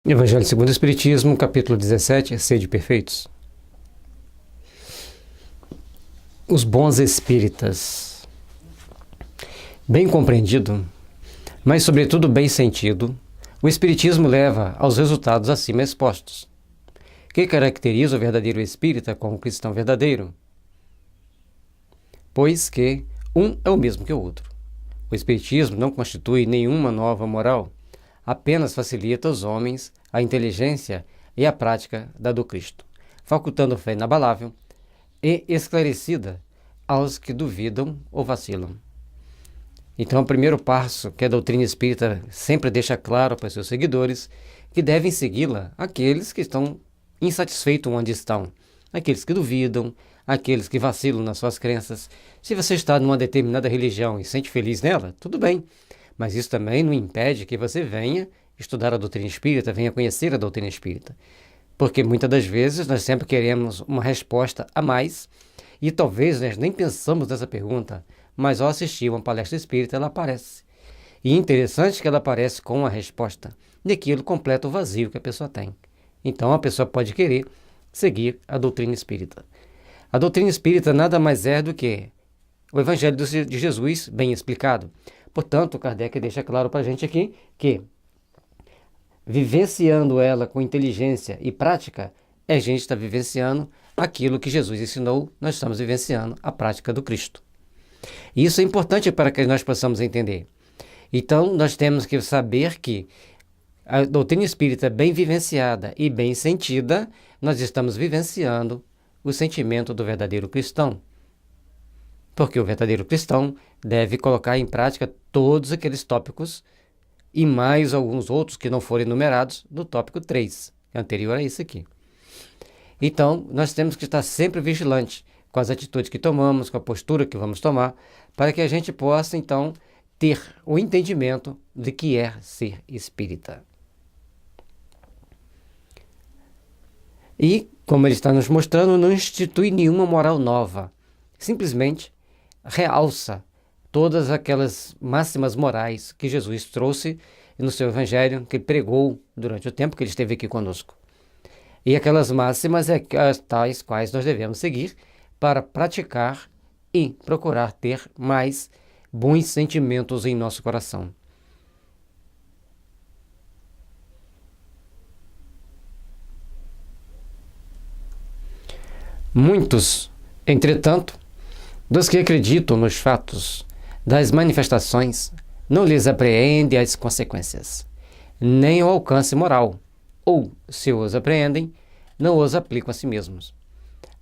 Evangelho segundo o Espiritismo, capítulo 17, Sede perfeitos. Os bons espíritas. Bem compreendido, mas sobretudo bem sentido, o Espiritismo leva aos resultados acima expostos. Que caracteriza o verdadeiro espírita como cristão verdadeiro? Pois que um é o mesmo que o outro. O Espiritismo não constitui nenhuma nova moral, apenas facilita aos homens a inteligência e a prática da do Cristo, facultando fé inabalável e esclarecida aos que duvidam ou vacilam. Então, o primeiro passo que a doutrina espírita sempre deixa claro para seus seguidores, que devem segui-la aqueles que estão insatisfeitos onde estão, aqueles que duvidam, aqueles que vacilam nas suas crenças. Se você está numa determinada religião e se sente feliz nela, tudo bem. Mas isso também não impede que você venha estudar a doutrina espírita, venha conhecer a doutrina espírita. Porque muitas das vezes nós sempre queremos uma resposta a mais e talvez nós nem pensamos nessa pergunta, mas ao assistir uma palestra espírita ela aparece. E é interessante que ela aparece com a resposta e aquilo completa o vazio que a pessoa tem. Então a pessoa pode querer seguir a doutrina espírita. A doutrina espírita nada mais é do que o Evangelho de Jesus bem explicado. Portanto, Kardec deixa claro para a gente aqui que, vivenciando ela com inteligência e prática, a gente está vivenciando aquilo que Jesus ensinou, nós estamos vivenciando a prática do Cristo. E isso é importante para que nós possamos entender. Então, nós temos que saber que a doutrina espírita bem vivenciada e bem sentida, nós estamos vivenciando o sentimento do verdadeiro cristão. Porque o verdadeiro cristão deve colocar em prática todos aqueles tópicos e mais alguns outros que não forem enumerados no tópico 3, que é anterior a isso aqui. Então, nós temos que estar sempre vigilantes com as atitudes que tomamos, com a postura que vamos tomar, para que a gente possa, então, ter o entendimento de que é ser espírita. E, como ele está nos mostrando, não institui nenhuma moral nova, simplesmente realça todas aquelas máximas morais que Jesus trouxe no seu Evangelho, que pregou durante o tempo que ele esteve aqui conosco. E aquelas máximas é as tais quais nós devemos seguir para praticar e procurar ter mais bons sentimentos em nosso coração. Muitos, entretanto, dos que acreditam nos fatos das manifestações, não lhes apreendem as consequências, nem o alcance moral, ou, se os apreendem, não os aplicam a si mesmos.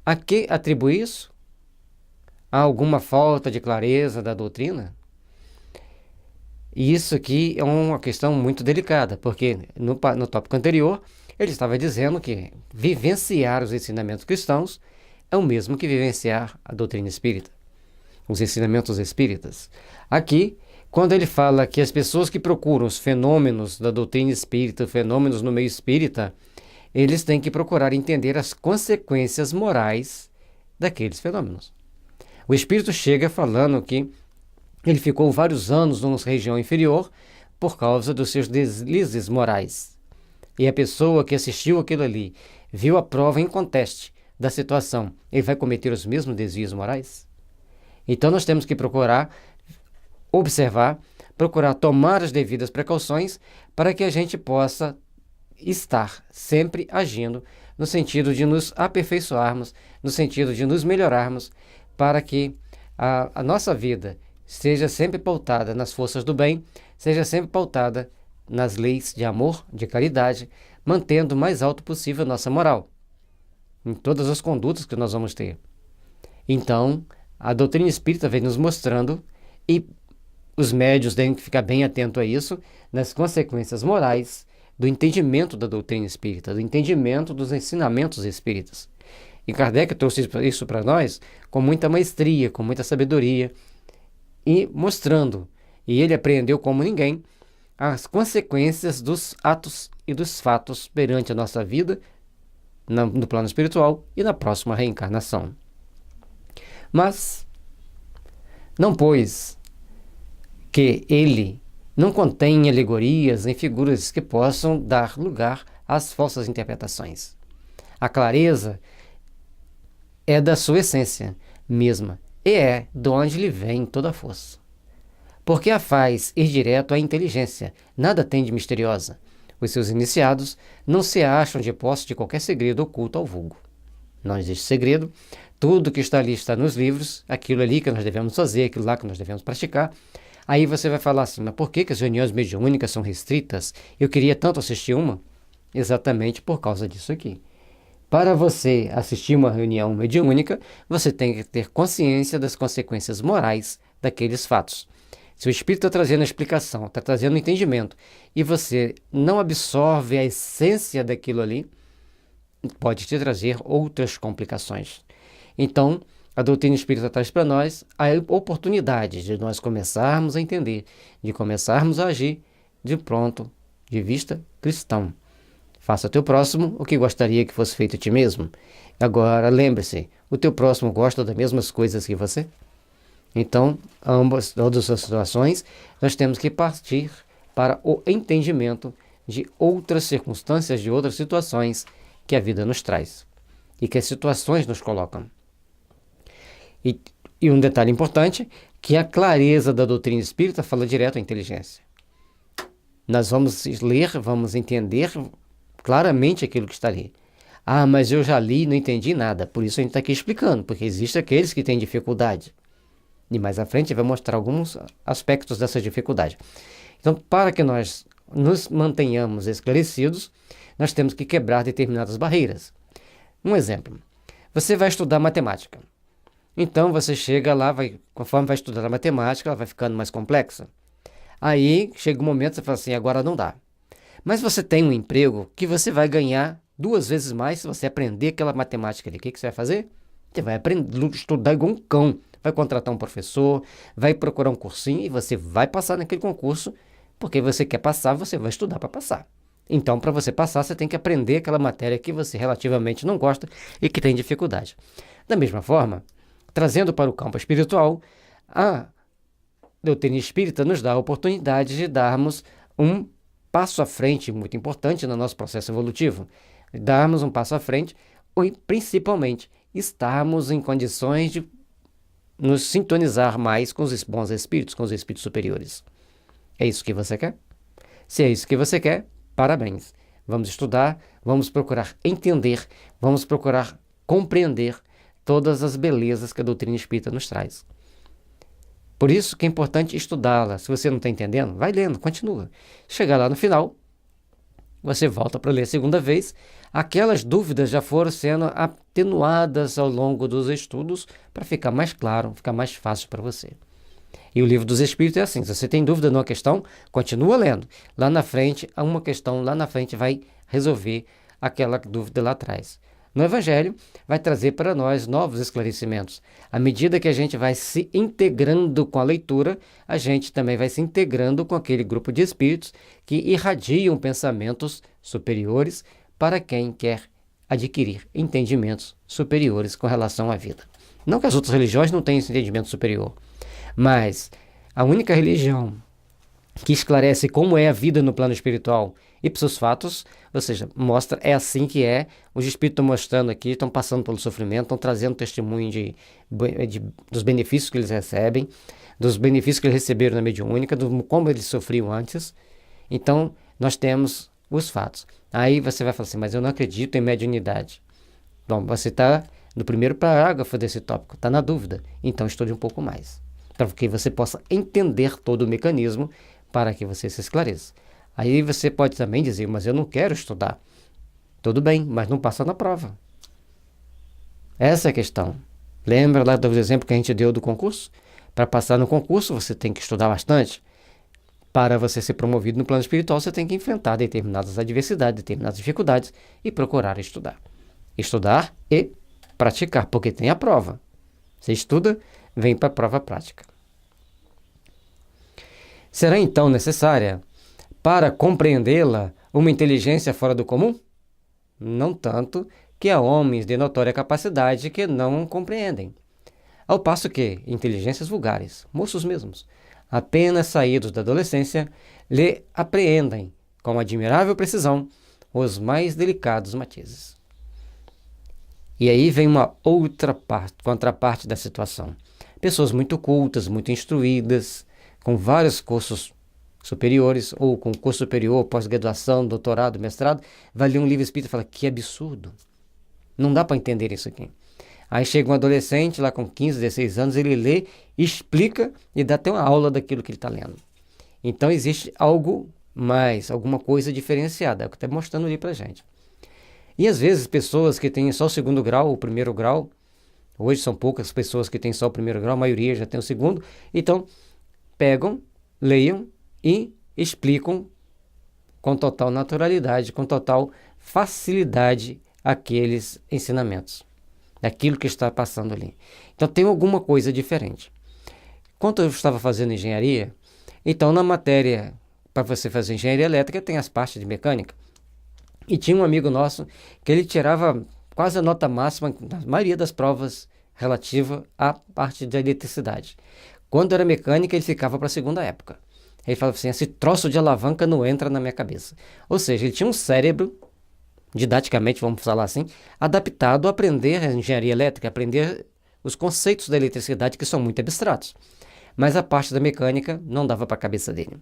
A que atribui isso? A alguma falta de clareza da doutrina? E isso aqui é uma questão muito delicada, porque no tópico anterior, ele estava dizendo que vivenciar os ensinamentos cristãos é o mesmo que vivenciar a doutrina espírita, os ensinamentos espíritas. Aqui, quando ele fala que as pessoas que procuram os fenômenos da doutrina espírita, fenômenos no meio espírita, eles têm que procurar entender as consequências morais daqueles fenômenos. O espírito chega falando que ele ficou vários anos numa região inferior por causa dos seus deslizes morais. E a pessoa que assistiu aquilo ali, viu a prova em conteste da situação, ele vai cometer os mesmos desvios morais? Então nós temos que procurar observar, procurar tomar as devidas precauções para que a gente possa estar sempre agindo no sentido de nos aperfeiçoarmos, no sentido de nos melhorarmos, para que a nossa vida seja sempre pautada nas forças do bem, seja sempre pautada nas leis de amor, de caridade, mantendo o mais alto possível a nossa moral, em todas as condutas que nós vamos ter. Então, a doutrina espírita vem nos mostrando, e os médiuns têm que ficar bem atentos a isso, nas consequências morais do entendimento da doutrina espírita, do entendimento dos ensinamentos espíritas. E Kardec trouxe isso para nós com muita maestria, com muita sabedoria, e mostrando, e ele apreendeu como ninguém, as consequências dos atos e dos fatos perante a nossa vida, no plano espiritual e na próxima reencarnação. Mas, não pois que ele não contém alegorias nem figuras que possam dar lugar às falsas interpretações. A clareza é da sua essência mesma e é de onde lhe vem toda a força. Porque a faz ir direto à inteligência, nada tem de misteriosa. Os seus iniciados não se acham de posse de qualquer segredo oculto ao vulgo. Não existe segredo, tudo que está ali está nos livros, aquilo ali que nós devemos fazer, aquilo lá que nós devemos praticar. Aí você vai falar assim, mas por que as reuniões mediúnicas são restritas? Eu queria tanto assistir uma. Exatamente por causa disso aqui. Para você assistir uma reunião mediúnica, você tem que ter consciência das consequências morais daqueles fatos. Se o Espírito está trazendo a explicação, está trazendo o entendimento, e você não absorve a essência daquilo ali, pode te trazer outras complicações. Então, a doutrina espírita traz para nós a oportunidade de nós começarmos a entender, de começarmos a agir de ponto de vista cristão. Faça ao teu próximo o que gostaria que fosse feito a ti mesmo. Agora, lembre-se, o teu próximo gosta das mesmas coisas que você? Então, todas as situações, nós temos que partir para o entendimento de outras circunstâncias, de outras situações que a vida nos traz e que as situações nos colocam. E um detalhe importante, que a clareza da doutrina espírita fala direto à inteligência. Nós vamos ler, vamos entender claramente aquilo que está ali. Ah, mas eu já li e não entendi nada. Por isso a gente está aqui explicando, porque existem aqueles que têm dificuldade. E mais à frente vai mostrar alguns aspectos dessa dificuldade. Então, para que nós nos mantenhamos esclarecidos, nós temos que quebrar determinadas barreiras. Um exemplo, você vai estudar matemática. Então, você chega lá, conforme vai estudar a matemática, ela vai ficando mais complexa. Aí, chega um momento que você fala assim, agora não dá. Mas você tem um emprego que você vai ganhar 2 vezes mais se você aprender aquela matemática ali. O que você vai fazer? Você vai aprender, estudar igual um cão. Vai contratar um professor, vai procurar um cursinho e você vai passar naquele concurso, porque você quer passar, você vai estudar para passar. Então, para você passar, você tem que aprender aquela matéria que você relativamente não gosta e que tem dificuldade. Da mesma forma, trazendo para o campo espiritual, a doutrina espírita nos dá a oportunidade de darmos um passo à frente muito importante no nosso processo evolutivo. Darmos um passo à frente e, principalmente, estarmos em condições de nos sintonizar mais com os bons espíritos, com os espíritos superiores. É isso que você quer? Se é isso que você quer, parabéns. Vamos estudar, vamos procurar entender, vamos procurar compreender todas as belezas que a doutrina espírita nos traz. Por isso que é importante estudá-la. Se você não está entendendo, vai lendo, continua. Chegar lá no final, você volta para ler a segunda vez. Aquelas dúvidas já foram sendo atenuadas ao longo dos estudos para ficar mais claro, ficar mais fácil para você. E o Livro dos Espíritos é assim, se você tem dúvida numa questão, continua lendo. Lá na frente, uma questão lá na frente vai resolver aquela dúvida lá atrás. No Evangelho, vai trazer para nós novos esclarecimentos. À medida que a gente vai se integrando com a leitura, a gente também vai se integrando com aquele grupo de espíritos que irradiam pensamentos superiores para quem quer adquirir entendimentos superiores com relação à vida. Não que as outras religiões não tenham esse entendimento superior, mas a única religião que esclarece como é a vida no plano espiritual ipsos fatos, ou seja, mostra, é assim que é, os espíritos estão mostrando aqui, estão passando pelo sofrimento, estão trazendo testemunho dos benefícios que eles recebem, dos benefícios que eles receberam na mediúnica, como eles sofriam antes. Então, nós temos os fatos. Aí você vai falar assim, mas eu não acredito em mediunidade. Bom, você está no primeiro parágrafo desse tópico, está na dúvida, então estude um pouco mais, para que você possa entender todo o mecanismo para que você se esclareça. Aí você pode também dizer, mas eu não quero estudar. Tudo bem, mas não passa na prova. Essa é a questão. Lembra lá do exemplo que a gente deu do concurso? Para passar no concurso, você tem que estudar bastante. Para você ser promovido no plano espiritual, você tem que enfrentar determinadas adversidades, determinadas dificuldades e procurar estudar. Estudar e praticar, porque tem a prova. Você estuda, vem para a prova prática. Será então necessária, para compreendê-la, uma inteligência fora do comum? Não tanto que há homens de notória capacidade que não compreendem. Ao passo que inteligências vulgares, moços mesmos, apenas saídos da adolescência, lhe apreendem com admirável precisão os mais delicados matizes. E aí vem uma outra contraparte da situação. Pessoas muito cultas, muito instruídas, com vários cursos superiores, ou com curso superior, pós-graduação, doutorado, mestrado, vai ler um livro espírita e fala, que absurdo. Não dá para entender isso aqui. Aí chega um adolescente lá com 15, 16 anos, ele lê, explica e dá até uma aula daquilo que ele está lendo. Então existe algo mais, alguma coisa diferenciada, é o que está mostrando ali para a gente. E às vezes pessoas que têm só o segundo grau, o primeiro grau, hoje são poucas pessoas que têm só o primeiro grau, a maioria já tem o segundo, então pegam, leiam e explicam com total naturalidade, com total facilidade aqueles ensinamentos, daquilo que está passando ali. Então tem alguma coisa diferente. Quando eu estava fazendo engenharia, então na matéria, para você fazer engenharia elétrica, tem as partes de mecânica. E tinha um amigo nosso que ele tirava quase a nota máxima na maioria das provas relativa à parte da eletricidade. Quando era mecânica, ele ficava para a segunda época. Ele falava assim, esse troço de alavanca não entra na minha cabeça. Ou seja, ele tinha um cérebro, didaticamente, vamos falar assim, adaptado a aprender a engenharia elétrica, aprender os conceitos da eletricidade que são muito abstratos. Mas a parte da mecânica não dava para a cabeça dele.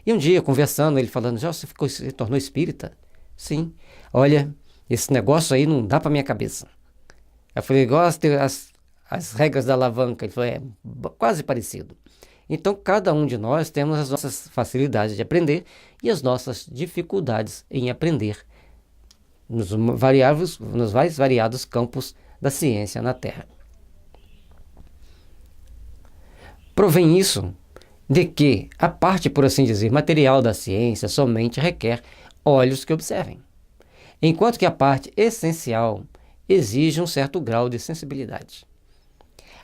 E um dia, conversando, ele falando, já você se tornou espírita? Sim. Olha, esse negócio aí não dá para minha cabeça. Eu falei, igual as regras da alavanca. Ele falou, é quase parecido. Então, cada um de nós temos as nossas facilidades de aprender e as nossas dificuldades em aprender nos mais variados campos da ciência na Terra. Provém isso de que a parte, por assim dizer, material da ciência somente requer olhos que observem, enquanto que a parte essencial exige um certo grau de sensibilidade.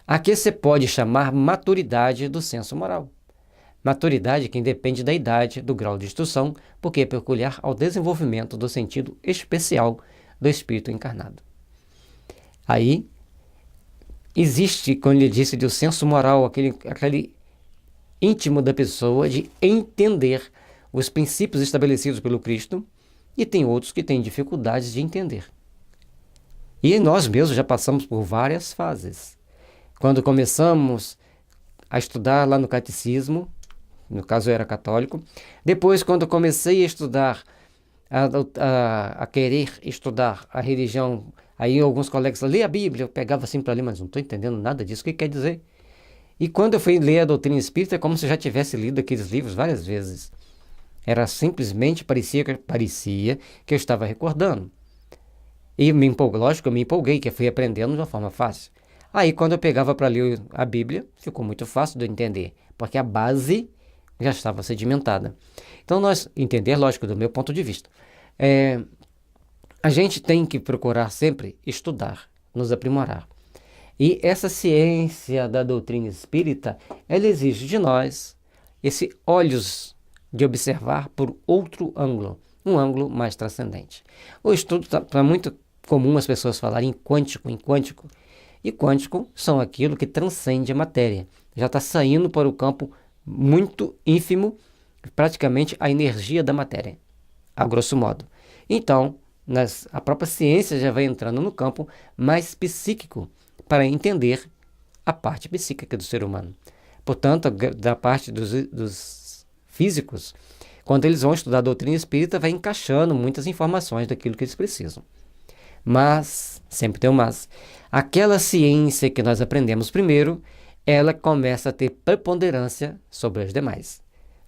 Aqui se pode chamar maturidade do senso moral. Maturidade que independe da idade, do grau de instrução, porque é peculiar ao desenvolvimento do sentido especial do espírito encarnado. Aí existe, como ele disse, do senso moral, aquele íntimo da pessoa de entender os princípios estabelecidos pelo Cristo, e tem outros que têm dificuldades de entender. E nós mesmos já passamos por várias fases. Quando começamos a estudar lá no catecismo, no caso eu era católico, depois quando comecei a estudar, a querer estudar a religião, aí alguns colegas falaram, lê a Bíblia, eu pegava assim para ler, mas não estou entendendo nada disso, o que quer dizer? E quando eu fui ler a doutrina espírita, é como se eu já tivesse lido aqueles livros várias vezes. Era simplesmente, parecia que eu estava recordando. E lógico, eu me empolguei, que eu fui aprendendo de uma forma fácil. Aí, quando eu pegava para ler a Bíblia, ficou muito fácil de eu entender, porque a base já estava sedimentada. Então, entender, lógico, do meu ponto de vista, a gente tem que procurar sempre estudar, nos aprimorar. E essa ciência da doutrina espírita, ela exige de nós esse olhos de observar por outro ângulo, um ângulo mais transcendente. O estudo está muito comum as pessoas falarem em quântico. E quântico são aquilo que transcende a matéria. Já está saindo para o campo muito ínfimo, praticamente a energia da matéria, a grosso modo. Então, a própria ciência já vai entrando no campo mais psíquico para entender a parte psíquica do ser humano. Portanto, da parte dos físicos, quando eles vão estudar a doutrina espírita, vai encaixando muitas informações daquilo que eles precisam. Mas, sempre tem um mas, aquela ciência que nós aprendemos primeiro, ela começa a ter preponderância sobre as demais.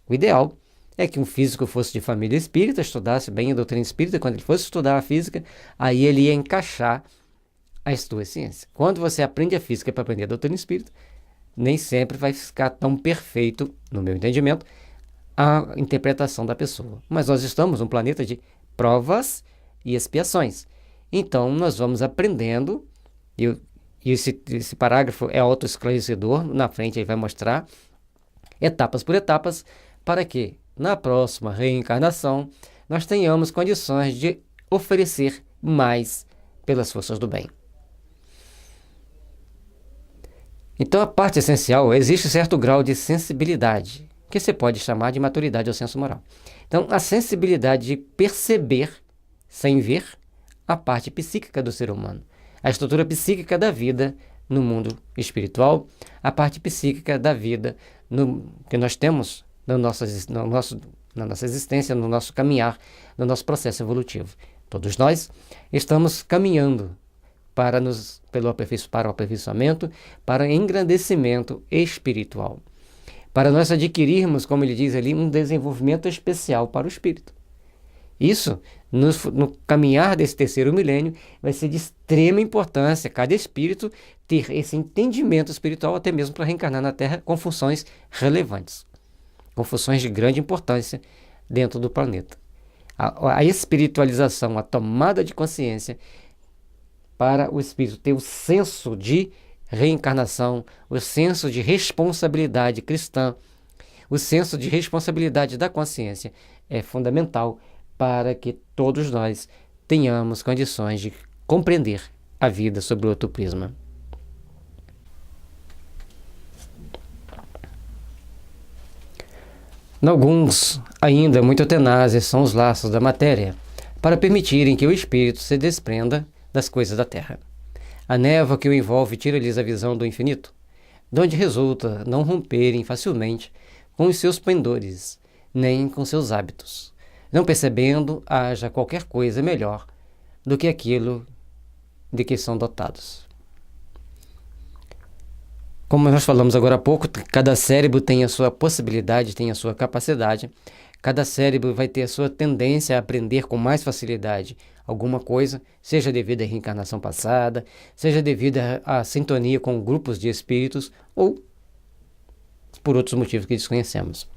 O ideal é que um físico fosse de família espírita, estudasse bem a doutrina espírita, quando ele fosse estudar a física, aí ele ia encaixar as duas ciências. Quando você aprende a física para aprender a doutrina espírita, nem sempre vai ficar tão perfeito, no meu entendimento, a interpretação da pessoa. Mas nós estamos num planeta de provas e expiações. Então, nós vamos aprendendo, e esse parágrafo é autoesclarecedor, na frente ele vai mostrar, etapas por etapas, para que, na próxima reencarnação, nós tenhamos condições de oferecer mais pelas forças do bem. Então, a parte essencial, existe certo grau de sensibilidade, que você pode chamar de maturidade ou senso moral. Então, a sensibilidade de perceber sem ver a parte psíquica do ser humano, a estrutura psíquica da vida no mundo espiritual, a parte psíquica da vida que nós temos na nossa existência, no nosso caminhar, no nosso processo evolutivo. Todos nós estamos caminhando para o aperfeiçoamento, para o engrandecimento espiritual, para nós adquirirmos, como ele diz ali, um desenvolvimento especial para o espírito. Isso, no caminhar desse terceiro milênio, vai ser de extrema importância cada espírito ter esse entendimento espiritual, até mesmo para reencarnar na Terra com funções relevantes, com funções de grande importância dentro do planeta. A espiritualização, a tomada de consciência para o espírito ter o senso de reencarnação, o senso de responsabilidade cristã, o senso de responsabilidade da consciência é fundamental para que todos nós tenhamos condições de compreender a vida sob outro prisma. Alguns, ainda muito tenazes, são os laços da matéria, para permitirem que o espírito se desprenda das coisas da terra. A névoa que o envolve tira-lhes a visão do infinito, de onde resulta não romperem facilmente com os seus pendores, nem com seus hábitos, não percebendo haja qualquer coisa melhor do que aquilo de que são dotados. Como nós falamos agora há pouco, cada cérebro tem a sua possibilidade, tem a sua capacidade, cada cérebro vai ter a sua tendência a aprender com mais facilidade alguma coisa, seja devido à reencarnação passada, seja devido à sintonia com grupos de espíritos ou por outros motivos que desconhecemos.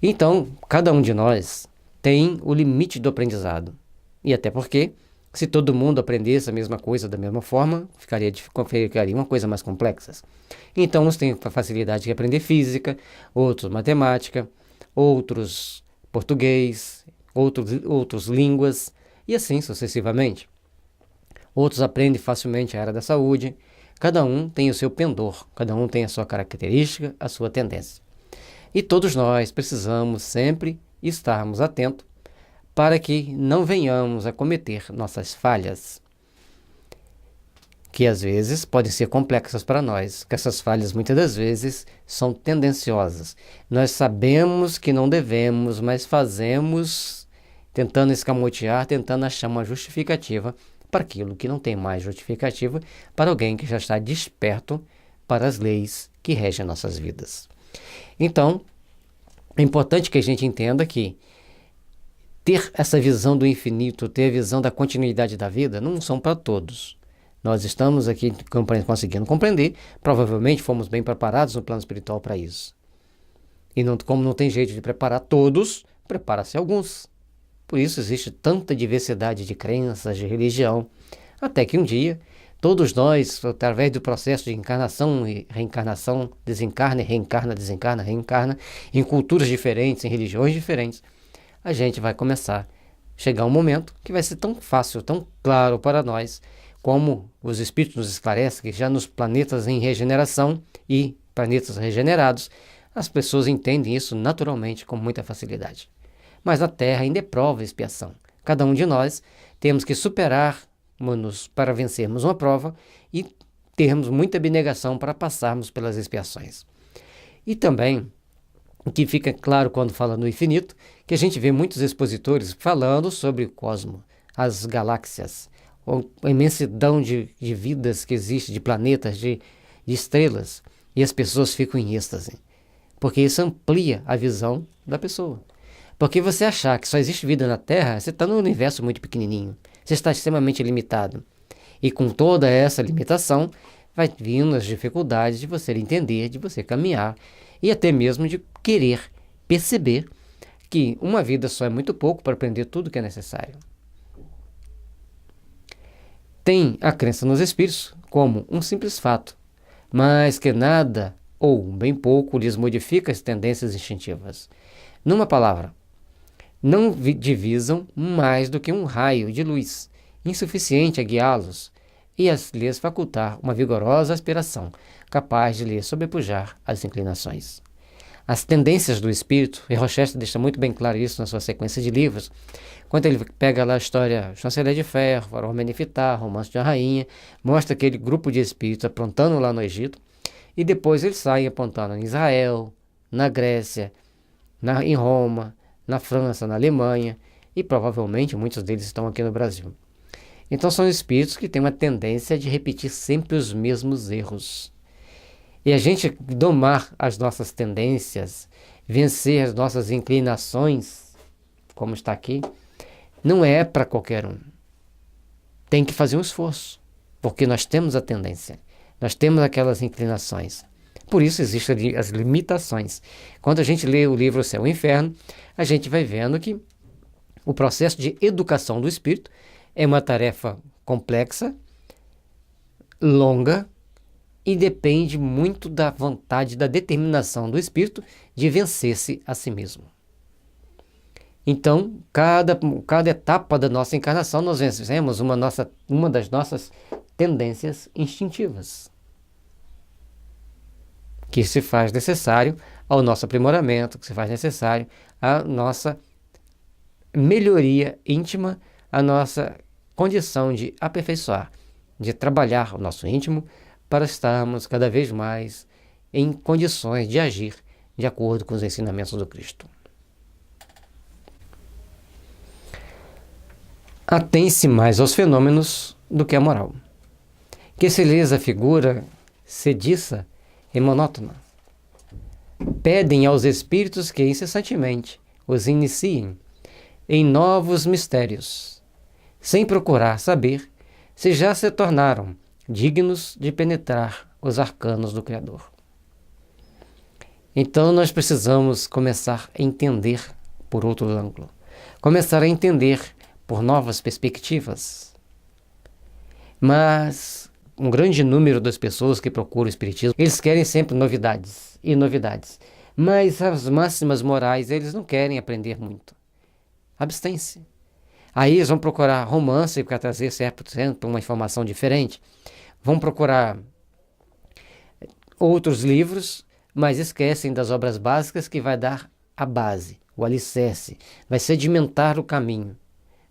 Então, cada um de nós tem o limite do aprendizado. E até porque, se todo mundo aprendesse a mesma coisa da mesma forma, ficaria uma coisa mais complexa. Então, uns têm a facilidade de aprender física, outros matemática, outros português, outros línguas, e assim sucessivamente. Outros aprendem facilmente a área da saúde. Cada um tem o seu pendor, cada um tem a sua característica, a sua tendência. E todos nós precisamos sempre estarmos atentos para que não venhamos a cometer nossas falhas, que às vezes podem ser complexas para nós, que essas falhas muitas das vezes são tendenciosas. Nós sabemos que não devemos, mas fazemos tentando escamotear, tentando achar uma justificativa para aquilo que não tem mais justificativa, para alguém que já está desperto para as leis que regem nossas vidas. Então, é importante que a gente entenda que ter essa visão do infinito, ter a visão da continuidade da vida, não são para todos. Nós estamos aqui conseguindo compreender, provavelmente fomos bem preparados no plano espiritual para isso. E como não tem jeito de preparar todos, prepara-se alguns. Por isso existe tanta diversidade de crenças, de religião, até que um dia todos nós, através do processo de encarnação e reencarnação, desencarna, reencarna, desencarna, reencarna, em culturas diferentes, em religiões diferentes, a gente vai começar a chegar um momento que vai ser tão fácil, tão claro para nós, como os espíritos nos esclarecem, que já nos planetas em regeneração e planetas regenerados, as pessoas entendem isso naturalmente com muita facilidade. Mas a Terra ainda é prova e expiação. Cada um de nós temos que superar-nos para vencermos uma prova e termos muita abnegação para passarmos pelas expiações. E também, o que fica claro quando fala no infinito, que a gente vê muitos expositores falando sobre o cosmos, as galáxias, a imensidão de vidas que existe, de planetas, de estrelas, e as pessoas ficam em êxtase, porque isso amplia a visão da pessoa. Porque você achar que só existe vida na Terra, você está num universo muito pequenininho, você está extremamente limitado. E com toda essa limitação, vai vindo as dificuldades de você entender, de você caminhar, e até mesmo de querer perceber que uma vida só é muito pouco para aprender tudo o que é necessário. Tem a crença nos espíritos como um simples fato, mas que nada ou bem pouco lhes modifica as tendências instintivas. Numa palavra, não divisam mais do que um raio de luz, insuficiente a guiá-los e a lhes facultar uma vigorosa aspiração, capaz de lhes sobrepujar as inclinações. as tendências do espírito, e Rochester deixa muito bem claro isso na sua sequência de livros, quando ele pega lá a história Chanceler de Ferro, Faraó Menefitá, Romance de uma Rainha, mostra aquele grupo de espíritos aprontando lá no Egito, e depois eles saem apontando em Israel, na Grécia, em Roma, na França, na Alemanha, e provavelmente muitos deles estão aqui no Brasil. Então são espíritos que têm uma tendência de repetir sempre os mesmos erros. E a gente domar as nossas tendências, vencer as nossas inclinações, como está aqui, não é para qualquer um. Tem que fazer um esforço, porque nós temos a tendência, nós temos aquelas inclinações. Por isso existem as limitações. Quando a gente lê o livro O Céu e o Inferno, a gente vai vendo que o processo de educação do espírito é uma tarefa complexa, longa, e depende muito da vontade, da determinação do espírito de vencer-se a si mesmo. Então, cada etapa da nossa encarnação, nós vencemos uma das nossas tendências instintivas, que se faz necessário ao nosso aprimoramento, que se faz necessário à nossa melhoria íntima, à nossa condição de aperfeiçoar, de trabalhar o nosso íntimo, para estarmos cada vez mais em condições de agir de acordo com os ensinamentos do Cristo. Atém-se mais aos fenômenos do que à moral, que se lhes a figura sediça e monótona. Pedem aos espíritos que incessantemente os iniciem em novos mistérios, sem procurar saber se já se tornaram dignos de penetrar os arcanos do Criador. Então nós precisamos começar a entender por outro ângulo, começar a entender por novas perspectivas. Mas um grande número das pessoas que procuram o Espiritismo, eles querem sempre novidades e novidades, mas as máximas morais eles não querem aprender muito. Abstém-se. Aí eles vão procurar romance para trazer sempre uma informação diferente. Vão procurar outros livros, mas esquecem das obras básicas que vai dar a base, o alicerce, vai sedimentar o caminho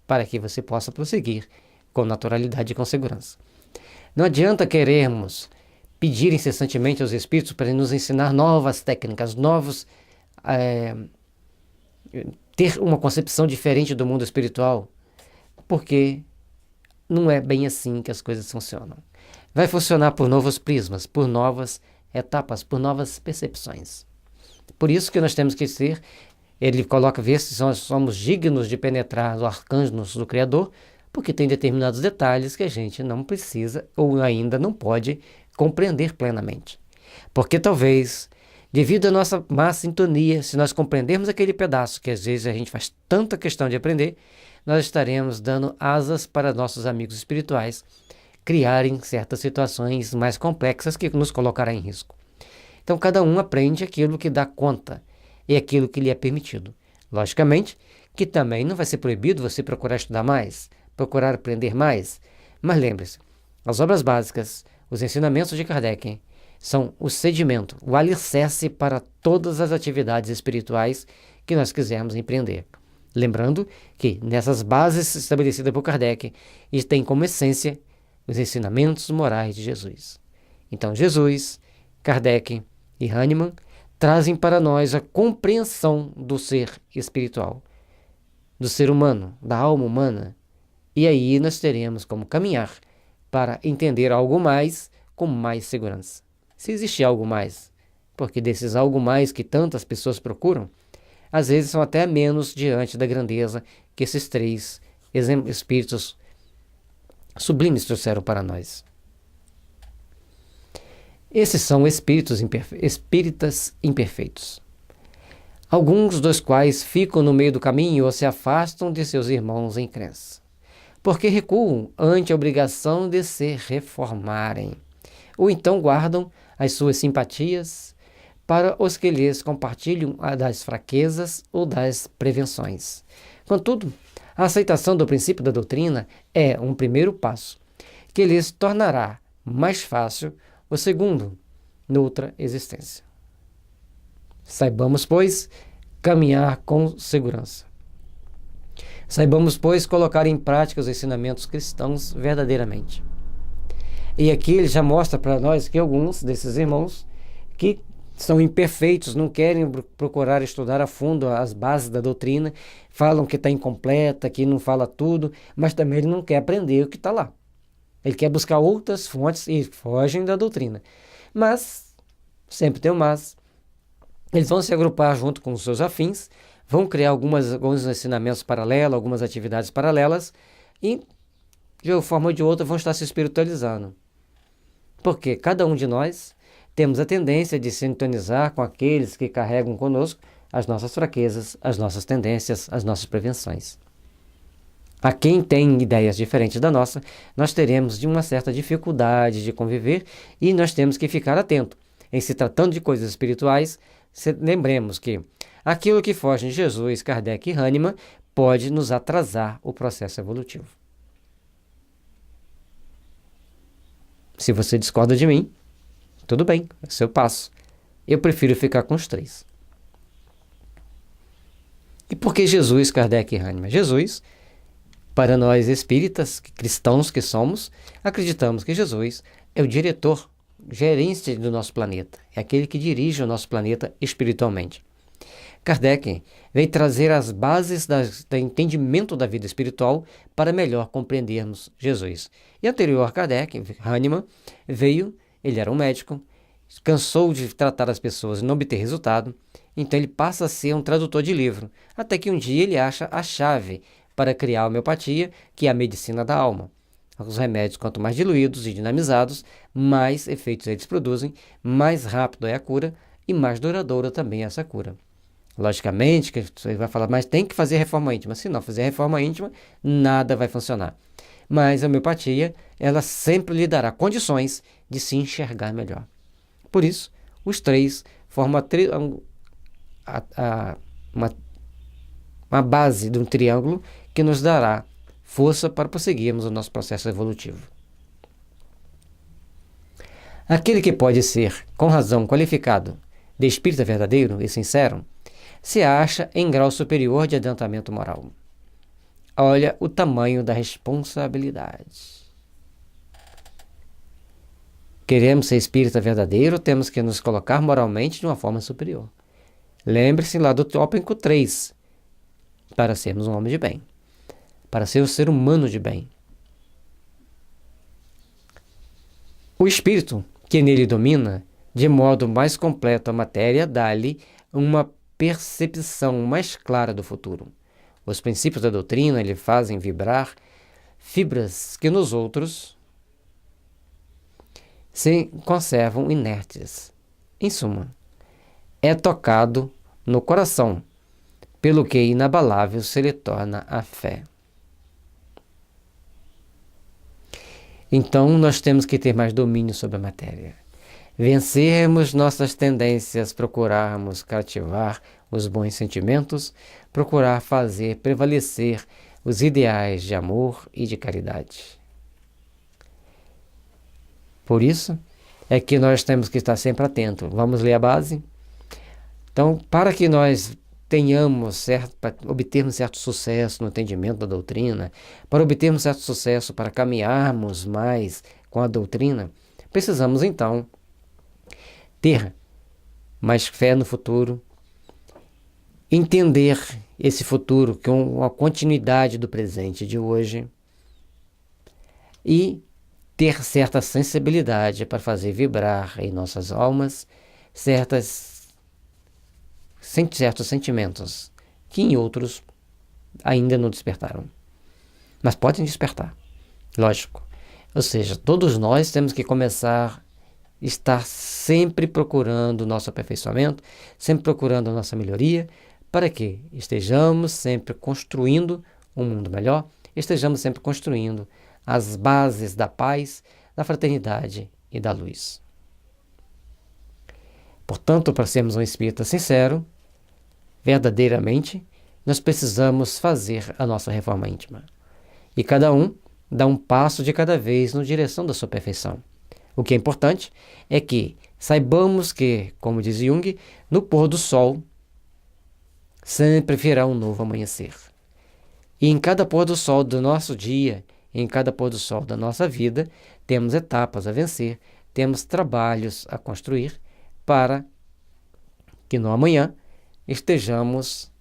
para que você possa prosseguir com naturalidade e com segurança. Não adianta querermos pedir incessantemente aos Espíritos para nos ensinar novas técnicas, ter uma concepção diferente do mundo espiritual, porque não é bem assim que as coisas funcionam. Vai funcionar por novos prismas, por novas etapas, por novas percepções. Por isso que nós temos que ser, ele coloca, ver se nós somos dignos de penetrar os arcanos do Criador, porque tem determinados detalhes que a gente não precisa ou ainda não pode compreender plenamente. Porque talvez, devido à nossa má sintonia, se nós compreendermos aquele pedaço que às vezes a gente faz tanta questão de aprender, nós estaremos dando asas para nossos amigos espirituais criarem certas situações mais complexas que nos colocará em risco. Então cada um aprende aquilo que dá conta e aquilo que lhe é permitido. Logicamente que também não vai ser proibido você procurar estudar mais, procurar aprender mais, mas lembre-se, as obras básicas, os ensinamentos de Kardec são o sedimento, o alicerce para todas as atividades espirituais que nós quisermos empreender. Lembrando que nessas bases estabelecidas por Kardec, tem como essência os ensinamentos morais de Jesus. Então Jesus, Kardec e Hahnemann trazem para nós a compreensão do ser espiritual, do ser humano, da alma humana, e aí nós teremos como caminhar para entender algo mais com mais segurança. Se existe algo mais, porque desses algo mais que tantas pessoas procuram, às vezes são até menos diante da grandeza que esses três espíritos sublimes trouxeram para nós. Esses são espíritas imperfeitos, alguns dos quais ficam no meio do caminho ou se afastam de seus irmãos em crença, porque recuam ante a obrigação de se reformarem, ou então guardam as suas simpatias para os que lhes compartilham das fraquezas ou das prevenções. Contudo, a aceitação do princípio da doutrina é um primeiro passo, que lhes tornará mais fácil o segundo, noutra existência. Saibamos, pois, caminhar com segurança. Saibamos, pois, colocar em prática os ensinamentos cristãos verdadeiramente. E aqui ele já mostra para nós que alguns desses irmãos que são imperfeitos, não querem procurar estudar a fundo as bases da doutrina, falam que está incompleta, que não fala tudo, mas também ele não quer aprender o que está lá. Ele quer buscar outras fontes e fogem da doutrina. Mas, sempre tem um mas, eles vão se agrupar junto com os seus afins, vão criar alguns ensinamentos paralelos, algumas atividades paralelas e, de uma forma ou de outra, vão estar se espiritualizando. Porque cada um de nós temos a tendência de sintonizar com aqueles que carregam conosco as nossas fraquezas, as nossas tendências, as nossas prevenções. A quem tem ideias diferentes da nossa, nós teremos de uma certa dificuldade de conviver e nós temos que ficar atento. Em se tratando de coisas espirituais, lembremos que aquilo que foge de Jesus, Kardec e Hahnemann pode nos atrasar o processo evolutivo. Se você discorda de mim, tudo bem, é seu passo. Eu prefiro ficar com os três. E por que Jesus, Kardec e Hahnemann? Jesus, para nós espíritas, cristãos que somos, acreditamos que Jesus é o diretor, gerente do nosso planeta. É aquele que dirige o nosso planeta espiritualmente. Kardec veio trazer as bases do entendimento da vida espiritual para melhor compreendermos Jesus. E anterior a Kardec, Hahnemann ele era um médico, cansou de tratar as pessoas e não obter resultado, então ele passa a ser um tradutor de livro, até que um dia ele acha a chave para criar a homeopatia, que é a medicina da alma. Os remédios, quanto mais diluídos e dinamizados, mais efeitos eles produzem, mais rápido é a cura e mais duradoura também é essa cura. Logicamente, que você vai falar, mas tem que fazer reforma íntima. Se não fizer reforma íntima, nada vai funcionar. Mas a homeopatia, ela sempre lhe dará condições de se enxergar melhor. Por isso, os três formam uma base de um triângulo que nos dará força para prosseguirmos o nosso processo evolutivo. Aquele que pode ser, com razão, qualificado de espírita verdadeiro e sincero, se acha em grau superior de adiantamento moral. Olha o tamanho da responsabilidade. Queremos ser espírita verdadeiro, temos que nos colocar moralmente de uma forma superior. Lembre-se lá do tópico 3, para sermos um homem de bem, para ser um ser humano de bem. O espírito que nele domina, de modo mais completo a matéria, dá-lhe uma percepção mais clara do futuro. Os princípios da doutrina lhe fazem vibrar fibras que nos outros se conservam inertes. Em suma, é tocado no coração, pelo que inabalável se lhe torna a fé. Então, nós temos que ter mais domínio sobre a matéria. Vencermos nossas tendências, procurarmos cativar os bons sentimentos, procurar fazer prevalecer os ideais de amor e de caridade. Por isso, é que nós temos que estar sempre atentos. Vamos ler a base? Então, para que nós para obtermos certo sucesso no entendimento da doutrina, para obtermos certo sucesso para caminharmos mais com a doutrina, precisamos então ter mais fé no futuro, entender esse futuro que é uma continuidade do presente de hoje e ter certa sensibilidade para fazer vibrar em nossas almas certos sentimentos que em outros ainda não despertaram. Mas podem despertar, lógico. Ou seja, todos nós temos que começar a estar sempre procurando o nosso aperfeiçoamento, sempre procurando a nossa melhoria, para que estejamos sempre construindo um mundo melhor, estejamos sempre construindo as bases da paz, da fraternidade e da luz. Portanto, para sermos um espírita sincero, verdadeiramente, nós precisamos fazer a nossa reforma íntima. E cada um dá um passo de cada vez na direção da sua perfeição. O que é importante é que Saibamos que, como diz Jung, no pôr do sol sempre virá um novo amanhecer. E em cada pôr do sol do nosso dia, em cada pôr do sol da nossa vida, temos etapas a vencer, temos trabalhos a construir para que no amanhã estejamos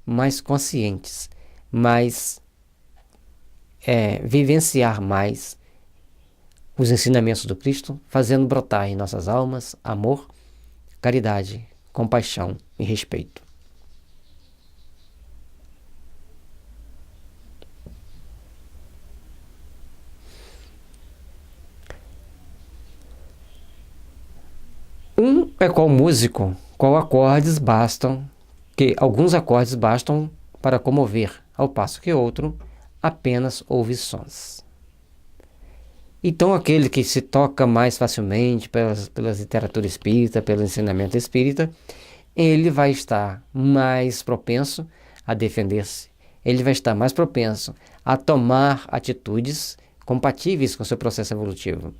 mais conscientes, mais vivenciar mais os ensinamentos do Cristo, fazendo brotar em nossas almas amor, caridade, compaixão e respeito. É qual músico, qual acordes bastam, que alguns acordes bastam para comover, ao passo que outro apenas ouve sons. Então aquele que se toca mais facilmente pela literatura espírita, pelo ensinamento espírita, ele vai estar mais propenso a defender-se, ele vai estar mais propenso a tomar atitudes compatíveis com o seu processo evolutivo.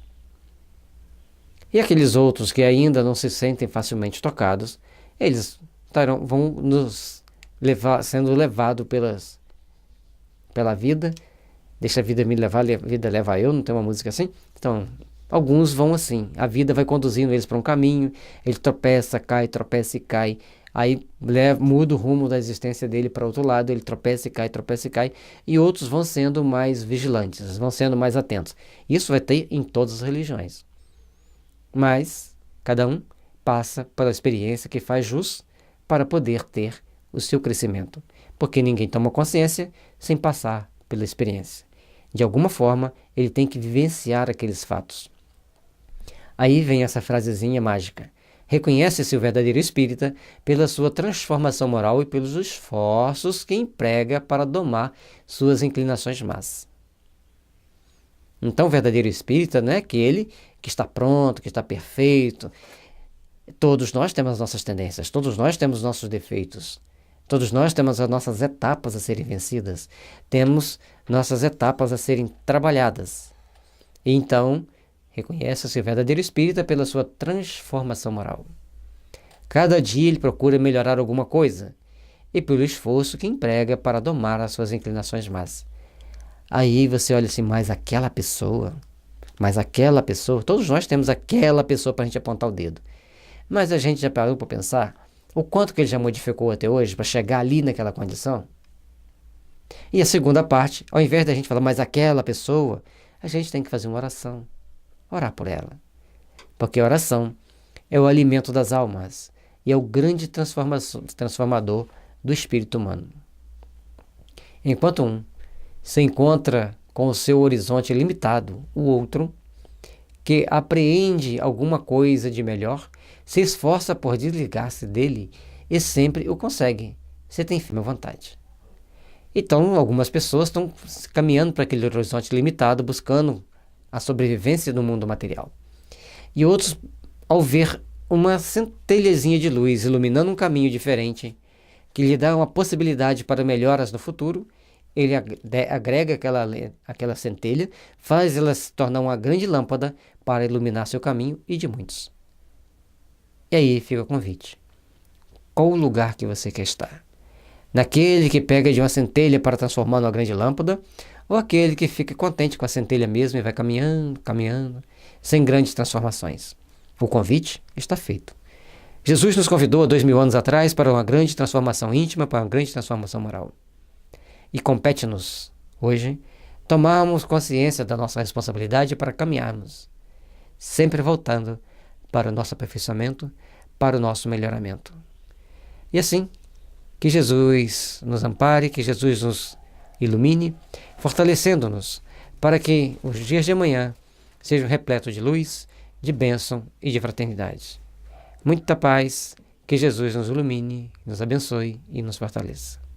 E aqueles outros que ainda não se sentem facilmente tocados, eles vão nos levar, sendo levados pela vida. Deixa a vida me levar, a vida leva eu, não tem uma música assim? Então, alguns vão assim, a vida vai conduzindo eles para um caminho, ele tropeça e cai, aí muda o rumo da existência dele para outro lado, ele tropeça e cai, e outros vão sendo mais vigilantes, vão sendo mais atentos. Isso vai ter em todas as religiões. Mas cada um passa pela experiência que faz jus para poder ter o seu crescimento, porque ninguém toma consciência sem passar pela experiência. De alguma forma, ele tem que vivenciar aqueles fatos. Aí vem essa frasezinha mágica. Reconhece-se o verdadeiro espírita pela sua transformação moral e pelos esforços que emprega para domar suas inclinações más. Então, o verdadeiro espírita não é aquele que está pronto, que está perfeito. Todos nós temos as nossas tendências, todos nós temos nossos defeitos, todos nós temos as nossas etapas a serem vencidas, temos nossas etapas a serem trabalhadas. E então, reconhece-se o verdadeiro espírita pela sua transformação moral. Cada dia ele procura melhorar alguma coisa, e pelo esforço que emprega para domar as suas inclinações más. Aí você olha assim, mas aquela pessoa, todos nós temos aquela pessoa para a gente apontar o dedo. Mas a gente já parou para pensar o quanto que ele já modificou até hoje para chegar ali naquela condição? E a segunda parte, ao invés da gente falar, mas aquela pessoa, a gente tem que fazer uma oração, orar por ela. Porque a oração é o alimento das almas e é o grande transformador do espírito humano. Enquanto um se encontra com o seu horizonte limitado, o outro, que apreende alguma coisa de melhor, se esforça por desligar-se dele e sempre o consegue, se tem firme vontade. Então, algumas pessoas estão caminhando para aquele horizonte limitado, buscando a sobrevivência no mundo material. E outros, ao ver uma centelhazinha de luz iluminando um caminho diferente, que lhe dá uma possibilidade para melhoras no futuro, ele agrega aquela centelha, faz ela se tornar uma grande lâmpada para iluminar seu caminho e de muitos. E aí fica o convite. Qual o lugar que você quer estar? Naquele que pega de uma centelha para transformar numa grande lâmpada, ou aquele que fica contente com a centelha mesmo e vai caminhando, sem grandes transformações? O convite está feito. Jesus nos convidou há 2000 anos atrás para uma grande transformação íntima, para uma grande transformação moral. E compete-nos, hoje, tomarmos consciência da nossa responsabilidade para caminharmos, sempre voltando para o nosso aperfeiçoamento, para o nosso melhoramento. E assim, que Jesus nos ampare, que Jesus nos ilumine, fortalecendo-nos para que os dias de amanhã sejam repletos de luz, de bênção e de fraternidade. Muita paz, que Jesus nos ilumine, nos abençoe e nos fortaleça.